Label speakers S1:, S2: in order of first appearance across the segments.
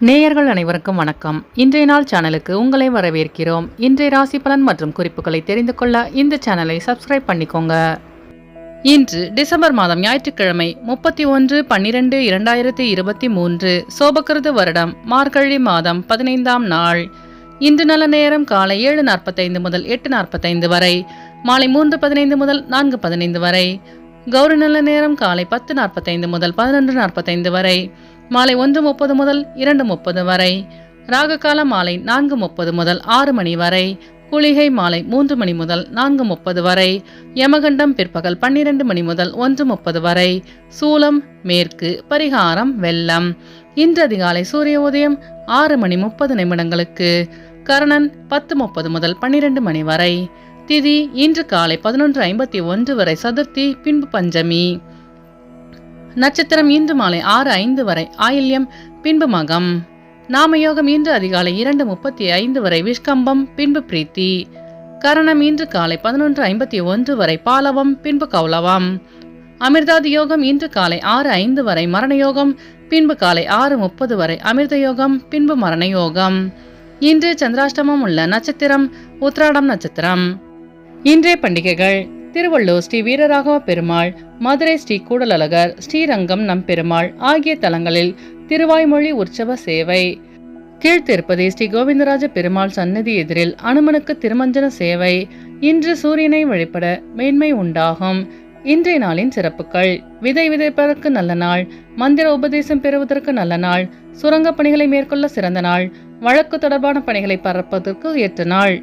S1: நேயர்கள் அனைவருக்கும் வணக்கம். இன்றைய நாள் சேனலுக்கு உங்களை வரவேற்கிறோம். இன்றைய ராசி பலன் மற்றும் குறிப்புகளை தெரிந்து கொள்ள இந்த சேனலை சப்ஸ்கிரைப் பண்ணிக்கோங்க. இன்று டிசம்பர் மாதம் ஞாயிற்றுக்கிழமை 31/12/2023 சோபகிருது வருடம் மார்கழி மாதம் 15ஆம் நாள். இன்று நல்ல நேரம் காலை 7:45 முதல் 8:45 வரை, மாலை 3:15 முதல் 4:15 வரை. கௌரி நல்ல நேரம் காலை 10:45 முதல் 11:45 வரை, மாலை 1:30 முதல் 2:30 வரை. ராககால மாலை 4:30 முதல் 6 மணி வரை. குளிகை மாலை 3 மணி முதல் 4:30 வரை. யமகண்டம் பிற்பகல் 12 மணி முதல் 1:30 வரை. சூலம் மேற்கு. பரிகாரம் வெள்ளம். இன்று அதிகாலை சூரிய உதயம் 6:30 கரணன் 10:30 முதல் 12 மணி வரை. திதி இன்று காலை 11:51 வரை சதுர்த்தி, பின்பு பஞ்சமி. நட்சத்திரம் இன்று மாலை 6:05 வரை ஆயில்யம், பின்பு மகம். நாமயோகம் இன்று அதிகாலை 2:35 வரை விஷ்கம்பம், பின்பு பிரீத்தி. கரணம் இன்று காலை 11:51 வரை பாலவம், பின்பு கௌலவம். அமிர்தாதி யோகம் இன்று காலை 6:05 வரை மரணயோகம், பின்பு காலை 6:30 வரை அமிர்த யோகம், பின்பு மரணயோகம். இன்று சந்திராஷ்டமம் உள்ள நட்சத்திரம் உத்திராடம் நட்சத்திரம். இன்றைய பண்டிகைகள்: திருவள்ளூர் ஸ்ரீ வீரராகவ பெருமாள், மதுரை ஸ்ரீ கூடலழகர், ஸ்ரீரங்கம் நம்பெருமாள் ஆகிய தலங்களில் திருவாய்மொழி உற்சவ சேவை. கீழ்த்திருப்பதி ஸ்ரீ கோவிந்தராஜ பெருமாள் சன்னதி எதிரில் அனுமனுக்கு திருமஞ்சன சேவை. இன்று சூரியனை வழிபட மேன்மை உண்டாகும். இன்றைய நாளின் சிறப்புகள்: விதை விதைப்பதற்கு நல்ல நாள், மந்திர உபதேசம் பெறுவதற்கு நல்ல நாள், சுரங்க பணிகளை மேற்கொள்ள சிறந்த நாள், வழக்கு தொடர்பான பணிகளை பரப்பதற்கு ஏற்ற நாள்.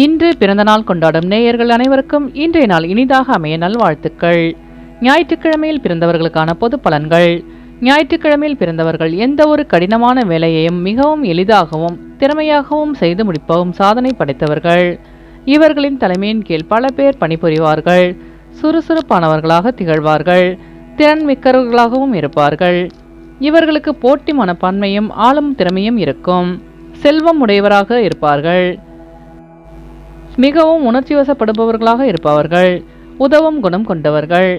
S1: இன்று பிறந்த நாள் கொண்டாடும் நேயர்கள் அனைவருக்கும் இன்றைய நாள் இனிதாக அமைய நல்வாழ்த்துக்கள். ஞாயிற்றுக்கிழமையில் பிறந்தவர்களுக்கான பொது பலன்கள். ஞாயிற்றுக்கிழமையில் பிறந்தவர்கள் எந்த ஒரு கடினமான வேலையையும் மிகவும் எளிதாகவும் திறமையாகவும் செய்து முடிப்பவும் சாதனை படைத்தவர்கள். இவர்களின் தலைமையின் கீழ் பல பேர் பணிபுரிவார்கள். சுறுசுறுப்பானவர்களாக திகழ்வார்கள். திறன் மிக்கவர்களாகவும் இருப்பார்கள். இவர்களுக்கு போட்டி மனப்பான்மையும் ஆளும் திறமையும் இருக்கும். செல்வம் உடையவராக இருப்பார்கள். மிகவும் உணர்ச்சி வசப்படுபவர்களாக இருப்பவர்கள். உதவும் குணம் கொண்டவர்கள்.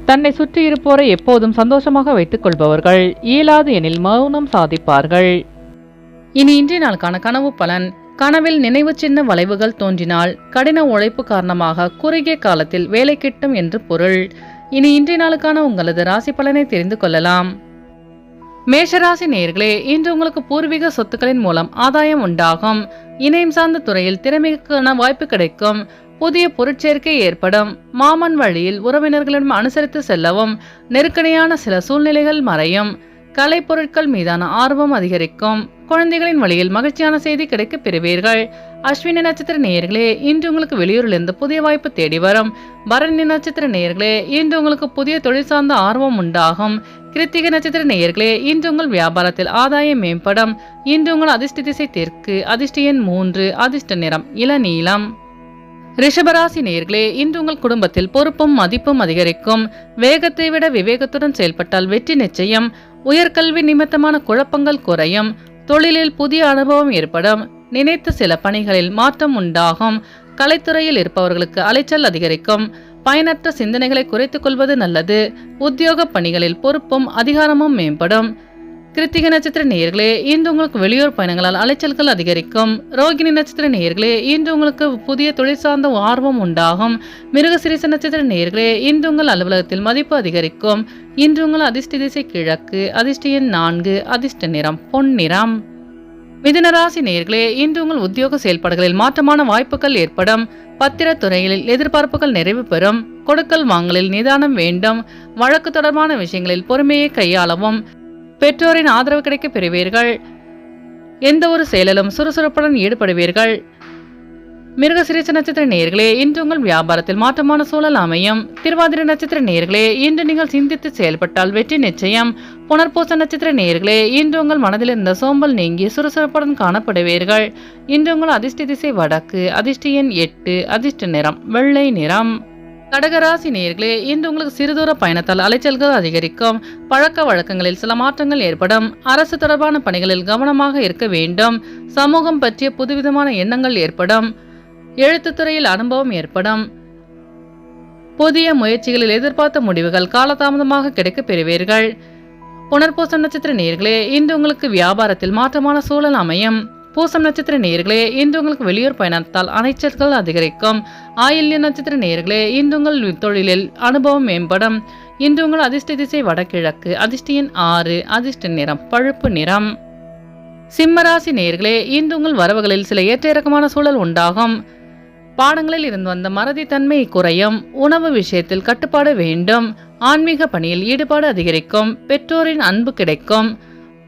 S1: தன்னை சுற்றி இருப்போரை எப்போதும் சந்தோஷமாக வைத்துக் கொள்பவர்கள். இயலாது எனில் மௌனம் சாதிப்பார்கள். இனி இன்றைய நாளுக்கான கனவு பலன். கனவில் நினைவு சின்ன வளைவுகள் தோன்றினால் கடின உழைப்பு காரணமாக குறுகிய காலத்தில் வேலை கிட்டும் என்று பொருள். இனி இன்றைய நாளுக்கான உங்களது ராசி பலனை தெரிந்து கொள்ளலாம். மேஷராசி நேயர்களே, இன்று உங்களுக்கு பூர்வீக சொத்துக்களின் மூலம் ஆதாயம் உண்டாகும். இணையம் சார்ந்த துறையில் திறமைக்கான வாய்ப்பு கிடைக்கும். புதிய பொருட்சேர்க்கை ஏற்படும். மாமன் வழியில் உறவினர்களிடம் அனுசரித்து செல்லவும். நெருக்கடியான சில சூழ்நிலைகள் மறையும். கலைப்பொருட்கள் மீதான ஆர்வம் அதிகரிக்கும். குழந்தைகளின் வழியில் மகிழ்ச்சியான செய்தி கிடைக்க பெறுவீர்கள். அஸ்வினி நட்சத்திர நேயர்களே, இன்று உங்களுக்கு வெளியூரிலிருந்து புதிய வாய்ப்பு தேடி வரும். பரணி நட்சத்திர நேயர்களே, இன்று உங்களுக்கு புதிய தொழில் சார்ந்த ஆர்வம் உண்டாகும். கிருத்திகை நட்சத்திர நேயர்களே, இன்று உங்கள் வியாபாரத்தில் ஆதாயம் மேம்படும். இன்று உங்கள் அதிர்ஷ்ட திசை தெற்கு, அதிர்ஷ்ட எண் 3, அதிர்ஷ்ட நிறம் இளநீலம். ரிஷபராசி நேயர்களே, இன்று உங்கள் குடும்பத்தில் பொறுப்பும் மதிப்பும் அதிகரிக்கும். வேகத்தை விட விவேகத்துடன் செயல்பட்டால் வெற்றி நிச்சயம். உயர்கல்வி நிமித்தமான குழப்பங்கள் குறையும். தொழிலில் புதிய அனுபவம் ஏற்படும். நினைத்த சில பணிகளில் மாற்றம் உண்டாகும். கலைத்துறையில் இருப்பவர்களுக்கு அலைச்சல் அதிகரிக்கும். பயனற்ற சிந்தனைகளை குறைத்துக் கொள்வது நல்லது. உத்தியோக பணிகளில் பொறுப்பும் அதிகாரமும் மேம்படும். கிருத்திகை நட்சத்திர நேயர்களே, இன்று உங்களுக்கு வெளியூர் பயணங்களால் அலைச்சல்கள் அதிகரிக்கும். ரோகிணி நட்சத்திர நேயர்களே, இன்று உங்களுக்கு புதிய தொழில் சார்ந்த ஆர்வம் உண்டாகும். மிருகசீரிஷ நட்சத்திர நேயர்களே, இன்று உங்கள் அலுவலகத்தில் மதிப்பு அதிகரிக்கும். இன்று உங்கள் அதிர்ஷ்ட திசை கிழக்கு, அதிர்ஷ்ட எண் 4, அதிர்ஷ்ட நிறம் பொன்னிறம். மிதுனராசி நேயர்களே, இன்று உங்கள் உத்தியோக செயல்பாடுகளில் மாற்றமான வாய்ப்புகள் ஏற்படும். பத்திரத்துறையில் எதிர்பார்ப்புகள் நிறைவு பெறும். கொடுக்கல் வாங்கலில் நிதானம் வேண்டும். வழக்கு தொடர்பான விஷயங்களில் பொறுமையை கையாளவும். பெற்றோரின் ஆதரவு கிடைக்க பெறுவீர்கள். எந்த ஒரு செயலிலும் சுறுசுறுப்புடன் ஈடுபடுவீர்கள். மிருகசீரிஷ நட்சத்திர நேயர்களே, இன்று உங்கள் வியாபாரத்தில் மாற்றமான சூழல் அமையும். திருவாதிரை நட்சத்திர நேயர்களே, இன்று நீங்கள் சிந்தித்து செயல்பட்டால் வெற்றி நிச்சயம். புனர்பூச நட்சத்திர நேயர்களே, இன்று உங்கள் மனதில் இருந்த சோம்பல் நீங்கி சுறுசுறுப்புடன் காணப்படுவீர்கள். இன்று உங்கள் அதிர்ஷ்ட திசை வடக்கு, அதிர்ஷ்ட எண் 8, அதிர்ஷ்ட நிறம் வெள்ளை நிறம். கடகராசி நேயர்களே, இன்று உங்களுக்கு சிறுதூர பயணத்தால் அலைச்சல்கள் அதிகரிக்கும். பழக்க வழக்கங்களில் சில மாற்றங்கள் ஏற்படும். அரசு தொடர்பான பணிகளில் கவனமாக இருக்க வேண்டும். சமூகம் பற்றிய புதுவிதமான எண்ணங்கள் ஏற்படும். எழுத்துத்துறையில் அனுபவம் ஏற்படும். புதிய முயற்சிகளில் எதிர்பார்த்த முடிவுகள் காலதாமதமாக கிடைக்க பெறுவீர்கள். புனர்பூசம் நட்சத்திர நேயர்களே, இன்று உங்களுக்கு வியாபாரத்தில் மாற்றமான சூழல் அமையும். பூசம் நட்சத்திர நேயர்களே, இன்று உங்களுக்கு வெளியூர் பயணத்தால் அலைச்சல்கள் அதிகரிக்கும். ஆயில்ய நட்சத்திர நேயர்களே, இன்று உங்கள் தொழிலில் அனுபவம் மேம்படும். இன்று உங்கள் அதிர்ஷ்ட திசை வடகிழக்கு, அதிர்ஷ்ட எண் 6, அதிர்ஷ்ட நிறம் பழுப்பு நிறம். சிம்மராசி நேயர்களே, இன்று உங்கள் வரவுகளில் சில ஏற்ற இறக்கமான சூழல் உண்டாகும். பாடங்களில் இருந்து வந்த மறதி தன்மை குறையும். உணவு விஷயத்தில் கட்டுப்பாடு வேண்டும். ஆன்மீக பணியில் ஈடுபாடு அதிகரிக்கும். பெற்றோரின் அன்பு கிடைக்கும்.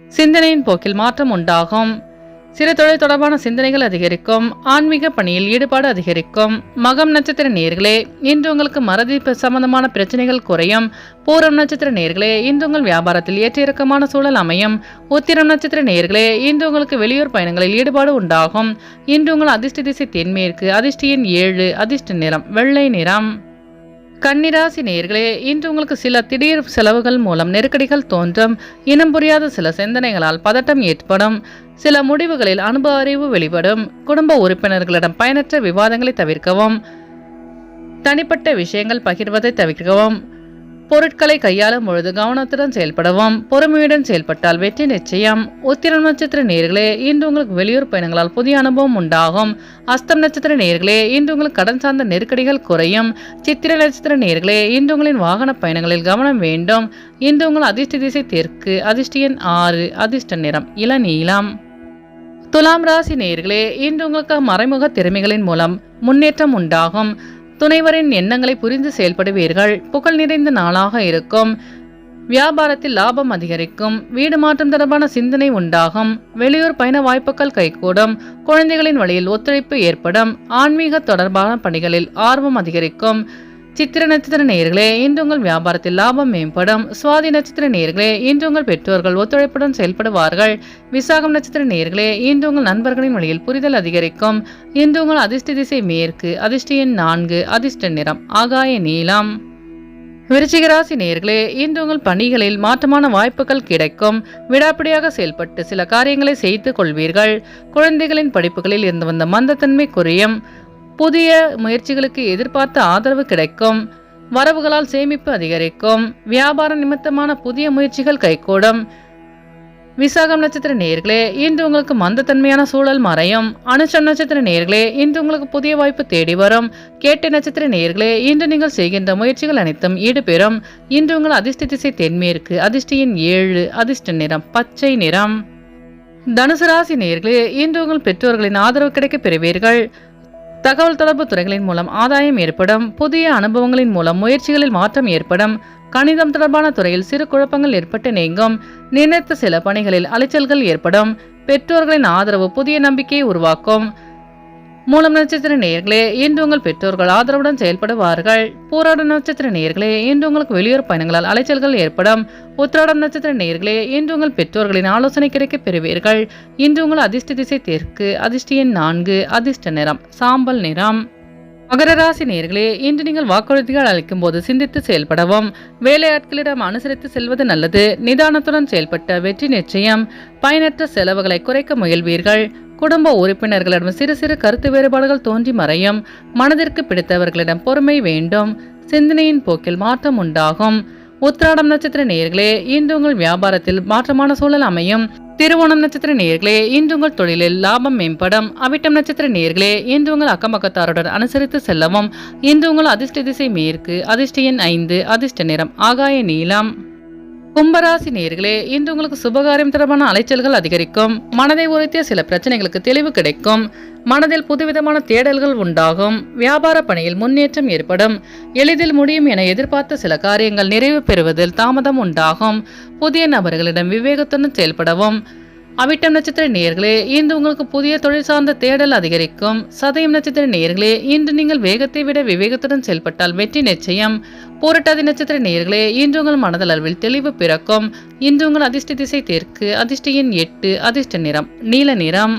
S1: சிந்தனையின் போக்கில் மாற்றம் உண்டாகும். சிறு தொழில் தொடர்பான சிந்தனைகள் அதிகரிக்கும். ஆன்மீக பணியில் ஈடுபாடு அதிகரிக்கும். மகம் நட்சத்திர நேயர்களே, இன்று உங்களுக்கு மறதி சம்பந்தமான பிரச்சனைகள் குறையும். பூரம் நட்சத்திர நேயர்களே, இன்று உங்கள் வியாபாரத்தில் ஏற்ற இறக்கமான சூழல் அமையும். உத்திரம் நட்சத்திர நேயர்களே, இன்று உங்களுக்கு வெளியூர் பயணங்களில் ஈடுபாடு உண்டாகும். இன்று உங்கள் அதிர்ஷ்ட திசை தென்மேற்கு, அதிர்ஷ்ட எண் 7, அதிர்ஷ்ட நிறம் வெள்ளை நிறம். கன்னிராசி நேயர்களே, இன்று உங்களுக்கு சில திடீர் செலவுகள் மூலம் நெருக்கடிகள் தோன்றும். இனம் புரியாத சில சிந்தனைகளால் பதட்டம் ஏற்படும். சில முடிவுகளில் அனுபவ அறிவு வெளிப்படும். குடும்ப உறுப்பினர்களிடம் பயனற்ற விவாதங்களை தவிர்க்கவும். தனிப்பட்ட விஷயங்கள் பகிர்வதை தவிர்க்கவும். பொருட்களை கையாளும் பொழுது கவனத்துடன் செயல்படவும். பொறுமையுடன் செயல்பட்டால் வெற்றி நிச்சயம். உத்திரம் நட்சத்திர நேயர்களே, இன்று உங்களுக்கு வெளியூர் பயணங்களால் புதிய அனுபவம் உண்டாகும். அஸ்தம் நட்சத்திர நேயர்களே, இன்று உங்களுக்கு கடன் சார்ந்த நெருக்கடிகள் குறையும். சித்திரை நட்சத்திர நேயர்களே, இன்று உங்களின் வாகன பயணங்களில் கவனம் வேண்டும். இன்று உங்கள் அதிர்ஷ்ட திசை தெற்கு, அதிர்ஷ்ட எண் 6, அதிர்ஷ்ட நிறம் இளநீலம். துலாம் ராசி நேயர்களே, இன்று உங்களுக்கு மறைமுக திறமைகளின் மூலம் முன்னேற்றம் உண்டாகும். துணைவரின் எண்ணங்களை புரிந்து செயல்படுவீர்கள். புகழ் நிறைந்த நாளாக இருக்கும். வியாபாரத்தில் லாபம் அதிகரிக்கும். வீடு மாற்றம் தொடர்பான சிந்தனை உண்டாகும். வெளியூர் பயண வாய்ப்புகள் கைகூடும். குழந்தைகளின் வழியில் ஒத்துழைப்பு ஏற்படும். ஆன்மீக தொடர்பான பணிகளில் ஆர்வம் அதிகரிக்கும். சித்திர நட்சத்திர நேயர்களே, இன்று உங்கள் வியாபாரத்தில் லாபம் மேம்படும். சுவாதி நட்சத்திர நேயர்களே, இன்று உங்கள் பெற்றோர்கள் ஒத்துழைப்புடன் செயல்படுவார்கள். விசாகம் நட்சத்திர நேயர்களே, இன்று உங்கள் நண்பர்களின் வழியில் புரிதல் அதிகரிக்கும். இன்று உங்கள் அதிர்ஷ்ட திசை மேற்கு, அதிர்ஷ்ட எண் 4, அதிர்ஷ்ட நிறம் ஆகாய நீலம். விருச்சிக ராசி நேயர்களே, இன்று உங்கள் பணிகளில் மாற்றமான வாய்ப்புகள் கிடைக்கும். விடாப்பிடியாக செயல்பட்டு சில காரியங்களை செய்து கொள்வீர்கள். குழந்தைகளின் படிப்புகளில் இருந்து வந்த மந்தத்தன்மை குறையும். புதிய முயற்சிகளுக்கு எதிர்பார்த்த ஆதரவு கிடைக்கும். வரவுகளால் சேமிப்பு அதிகரிக்கும். வியாபார நிமித்தமான புதிய முயற்சிகள் கைகூடும். விசாகம் நட்சத்திர நேயர்களே, இன்று உங்களுக்கு மந்தத்தன்மையான சூழல் மறையும். அனுஷம் நட்சத்திர நேயர்களே, இன்று உங்களுக்கு புதிய வாய்ப்பு தேடி வரும். கேட்டை நட்சத்திர நேயர்களே, இன்று நீங்கள் செய்கின்ற முயற்சிகள் அனைத்தும் ஈடுபெறும். இன்று உங்கள் அதிர்ஷ்ட திசை தென்மேற்கு, அதிர்ஷ்ட எண் 7, அதிர்ஷ்ட நிறம் பச்சை நிறம். தனுசு ராசி நேயர்களே, இன்று உங்கள் பெற்றோர்களின் ஆதரவு கிடைக்க பெறுவீர்கள். தகவல் தொடர்பு துறைகளின் மூலம் ஆதாயம் ஏற்படும். புதிய அனுபவங்களின் மூலம் முயற்சிகளில் மாற்றம் ஏற்படும். கணிதம் தொடர்பான துறையில் சிறு குழப்பங்கள் ஏற்பட்டு நீங்கும். நினைத்த சில பணிகளில் அலைச்சல்கள் ஏற்படும். பெற்றோர்களின் ஆதரவு புதிய நம்பிக்கையை உருவாக்கும். மூலம் நட்சத்திர நேயர்களே, இன்று உங்கள் பெற்றோர்கள் ஆதரவுடன் செயல்படுவார்கள். பூராடம் நட்சத்திர நேயர்களே, இன்று உங்களுக்கு வெளியூர் பயணங்களால் அலைச்சல்கள் ஏற்படும். உத்திராடம் நட்சத்திர நேயர்களே, இன்று உங்கள் பெற்றோர்களின் ஆலோசனை கிடைக்க பெறுவீர்கள். இன்று உங்கள் அதிர்ஷ்ட திசை தெற்கு, அதிர்ஷ்ட எண் 4, அதிர்ஷ்ட நிறம் சாம்பல் நிறம். மகர ராசி நேயர்களே, இன்று நீங்கள் வாக்குறுதிகள் அளிக்கும் போது சிந்தித்து செயல்படவும். வேலையாட்களிடம் அனுசரித்து செல்வது நல்லது. நிதானத்துடன் செயல்பட்ட வெற்றி நிச்சயம். பயனற்ற செலவுகளை குறைக்க முயல்வீர்கள். குடும்ப உறுப்பினர்களிடம் சிறு சிறு கருத்து வேறுபாடுகள் தோன்றி மறையும். மனதிற்கு பிடித்தவர்களிடம் பொறுமை வேண்டும். சிந்தனையின் போக்கில் மாற்றம் உண்டாகும். உத்திராடம் நட்சத்திர நேயர்களே, இன்று உங்கள் வியாபாரத்தில் மாற்றமான சூழல் அமையும். திருவோணம் நட்சத்திர நேயர்களே, இன்று உங்கள் தொழிலில் லாபம் மேம்படும். அவிட்டம் நட்சத்திர நேயர்களே, இன்று உங்கள் அக்கம்பக்கத்தாருடன் அனுசரித்து செல்லவும். இன்று உங்கள் அதிர்ஷ்ட திசை மேற்கு, அதிர்ஷ்ட எண் 5, அதிர்ஷ்ட நிறம் ஆகாய நீலம். கும்பராசி நேயர்களே, இன்று உங்களுக்கு சுபகாரியம் தொடர்பான அலைச்சல்கள் அதிகரிக்கும். மனதை உறுத்திய சில பிரச்சனைகளுக்கு தெளிவு கிடைக்கும். மனதில் புதுவிதமான தேடல்கள் உண்டாகும். வியாபார பணியில் முன்னேற்றம் ஏற்படும். எளிதில் முடியும் என எதிர்பார்த்த சில காரியங்கள் நிறைவு பெறுவதில் தாமதம் உண்டாகும். புதிய நபர்களிடம் விவேகத்துடன் செயல்படவும். அவிட்டம் நட்சத்திர நேயர்களே, இன்று உங்களுக்கு புதிய தொழில் சார்ந்த தேடல் அதிகரிக்கும். சதயம் நட்சத்திர நேயர்களே, இன்று நீங்கள் வேகத்தை விட விவேகத்துடன் செயல்பட்டால் வெற்றி நிச்சயம். பூரட்டாதி நட்சத்திர நேயர்களே, இன்று உங்கள் மனதளவில் தெளிவு பிறக்கும். இன்று உங்கள் அதிர்ஷ்ட திசை தெற்கு, அதிர்ஷ்ட எண் 8, அதிர்ஷ்ட நிறம் நீல நிறம்.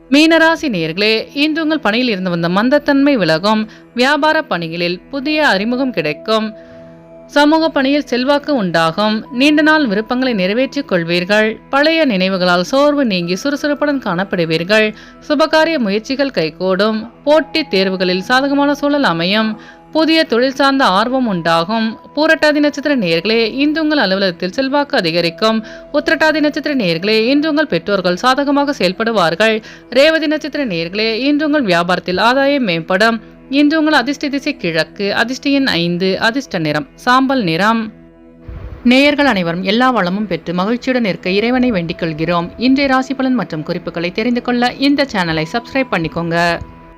S1: மீனராசி நேயர்களே, இன்று உங்கள் பணியில் இருந்து வந்த மந்தத்தன்மை விலகும். வியாபார பணிகளில் புதிய அறிமுகம் கிடைக்கும். சமூக பணியில் செல்வாக்கு உண்டாகும். நீண்ட நாள் விருப்பங்களை நிறைவேற்றிக் கொள்வீர்கள். பழைய நினைவுகளால் சோர்வு நீங்கி சுறுசுறுப்புடன் காணப்படுவீர்கள். சுபகாரிய முயற்சிகள் கைகூடும். போட்டித் தேர்வுகளில் சாதகமான சூழல் அமையும். புதிய தொழில் சார்ந்த ஆர்வம் உண்டாகும். பூரட்டாதி நட்சத்திர நேயர்களே, இன்று உங்கள் அலுவலகத்தில் செல்வாக்கு அதிகரிக்கும். உத்திரட்டாதி நட்சத்திர நேயர்களே, இன்று உங்கள் பெற்றோர்கள் சாதகமாக செயல்படுவார்கள். ரேவதி நட்சத்திர நேயர்களே, இன்று உங்கள் வியாபாரத்தில் ஆதாயம் மேம்படும். இன்று உங்கள் அதிர்ஷ்ட திசை கிழக்கு, அதிர்ஷ்ட எண் 5, அதிர்ஷ்ட நிறம் சாம்பல் நிறம். நேயர்கள் அனைவரும் எல்லா வளமும் பெற்று மகிழ்ச்சியுடன் இருக்க இறைவனை வேண்டிக் கொள்கிறோம். இன்றைய ராசி பலன் மற்றும் குறிப்புகளை தெரிந்து கொள்ள இந்த சேனலை சப்ஸ்கிரைப் பண்ணிக்கோங்க.